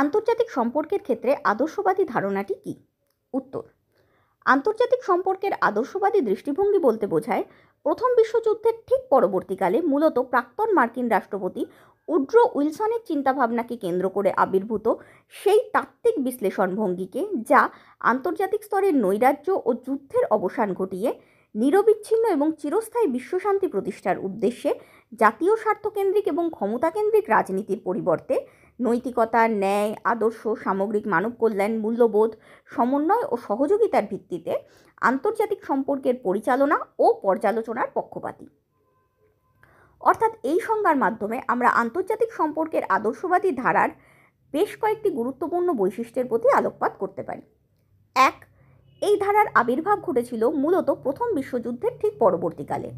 আন্তর্জাতিক সম্পর্কের ক্ষেত্রে আদর্শবাদী ধারণাটি কী? উত্তর: আন্তর্জাতিক সম্পর্কের আদর্শবাদী দৃষ্টিভঙ্গি বলতে বোঝায় প্রথম বিশ্বযুদ্ধের ঠিক পরবর্তীকালে মূলত প্রাক্তন মার্কিন রাষ্ট্রপতি উড্রো উইলসনের চিন্তাভাবনাকে কেন্দ্র করে আবির্ভূত সেই তাত্ত্বিক বিশ্লেষণ ভঙ্গিকে, যা আন্তর্জাতিক স্তরের নৈরাজ্য ও যুদ্ধের অবসান ঘটিয়ে নিরবিচ্ছিন্ন এবং চিরস্থায়ী বিশ্বশান্তি প্রতিষ্ঠার উদ্দেশ্যে জাতীয় স্বার্থকেন্দ্রিক এবং ক্ষমতাকেন্দ্রিক রাজনীতির পরিবর্তে নৈতিকতা, ন্যায়, আদর্শ, সামগ্রিক মানব কল্যাণ, মূল্যবোধ, সমন্বয় ও সহযোগিতার ভিত্তিতে আন্তর্জাতিক সম্পর্কের পরিচালনা ও পর্যালোচনার পক্ষপাতী। অর্থাৎ এই সংজ্ঞার মাধ্যমে আমরা আন্তর্জাতিক সম্পর্কের আদর্শবাদী ধারার বেশ কয়েকটি গুরুত্বপূর্ণ বৈশিষ্ট্যের প্রতি আলোকপাত করতে পারি। 1. এই ধারার আবির্ভাব ঘটেছিল মূলত প্রথম বিশ্বযুদ্ধের ঠিক পরবর্তীকালে,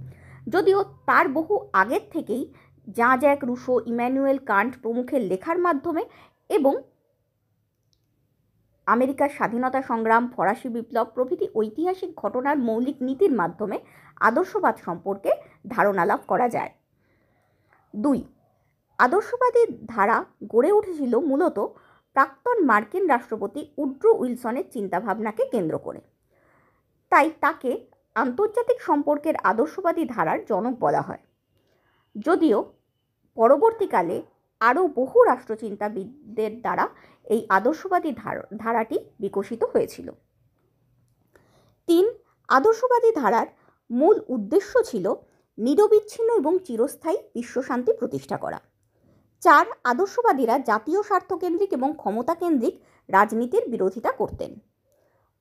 যদিও তার বহু আগের থেকেই Jean Jacques Rousseau, Immanuel Kant প্রমুখের লেখার মাধ্যমে এবং আমেরিকার স্বাধীনতা সংগ্রাম, ফরাসি বিপ্লব প্রভৃতি ঐতিহাসিক ঘটনার মৌলিক নীতির মাধ্যমে আদর্শবাদ সম্পর্কে ধারণা লাভ করা যায়। 2. আদর্শবাদী ধারা গড়ে উঠেছিল মূলত প্রাক্তন মার্কিন রাষ্ট্রপতি উড্রো উইলসনের চিন্তাভাবনাকে কেন্দ্র করে, তাই তাকে আন্তর্জাতিক সম্পর্কের আদর্শবাদী ধারার জনক বলা হয়, যদিও পরবর্তীকালে আরও বহু রাষ্ট্রচিন্তাবিদদের দ্বারা এই আদর্শবাদী ধারাটি বিকশিত হয়েছিল। 3. আদর্শবাদী ধারার মূল উদ্দেশ্য ছিল নিরবিচ্ছিন্ন এবং চিরস্থায়ী বিশ্বশান্তি প্রতিষ্ঠা করা। 4. আদর্শবাদীরা জাতীয় স্বার্থকেন্দ্রিক এবং ক্ষমতাকেন্দ্রিক রাজনীতির বিরোধিতা করতেন।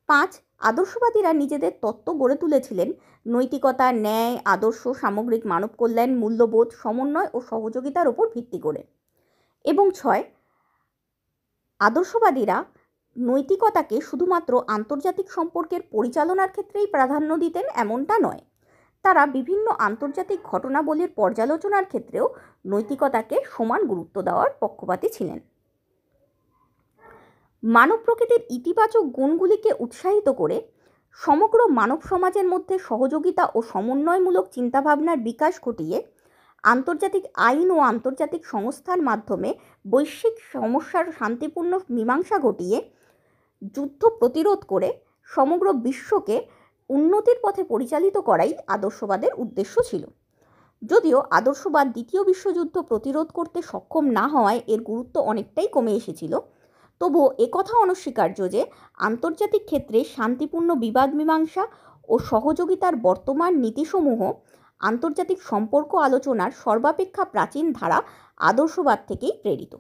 5. আদর্শবাদীরা নিজেদের তত্ত্ব গড়ে তুলেছিলেন নৈতিকতা, ন্যায়, আদর্শ, সামগ্রিক মানব কল্যাণ, মূল্যবোধ, সমন্বয় ও সহযোগিতার উপর ভিত্তি করে। এবং 6. আদর্শবাদীরা নৈতিকতাকে শুধুমাত্র আন্তর্জাতিক সম্পর্কের পরিচালনার ক্ষেত্রেই প্রাধান্য দিতেন এমনটা নয়, তারা বিভিন্ন আন্তর্জাতিক ঘটনাবলীর পর্যালোচনার ক্ষেত্রেও নৈতিকতাকে সমান গুরুত্ব দেওয়ার পক্ষপাতী ছিলেন। মানব প্রকৃতির ইতিবাচক গুণগুলিকে উৎসাহিত করে সমগ্র মানব সমাজের মধ্যে সহযোগিতা ও সমন্বয়মূলক চিন্তাভাবনার বিকাশ ঘটিয়ে আন্তর্জাতিক আইন ও আন্তর্জাতিক সংস্থার মাধ্যমে বৈশ্বিক সমস্যার শান্তিপূর্ণ মীমাংসা ঘটিয়ে যুদ্ধ প্রতিরোধ করে সমগ্র বিশ্বকে উন্নতির পথে পরিচালিত করাই আদর্শবাদের উদ্দেশ্য ছিল। যদিও আদর্শবাদ দ্বিতীয় বিশ্বযুদ্ধ প্রতিরোধ করতে সক্ষম না হওয়ায় এর গুরুত্ব অনেকটাই কমে এসেছিল, তবুও একথা অনস্বীকার্য যে আন্তর্জাতিক ক্ষেত্রে শান্তিপূর্ণ বিবাদ মীমাংসা ও সহযোগিতার বর্তমান নীতিসমূহ আন্তর্জাতিক সম্পর্ক আলোচনার সর্বাপেক্ষা প্রাচীন ধারা আদর্শবাদ থেকেই প্রেরিত।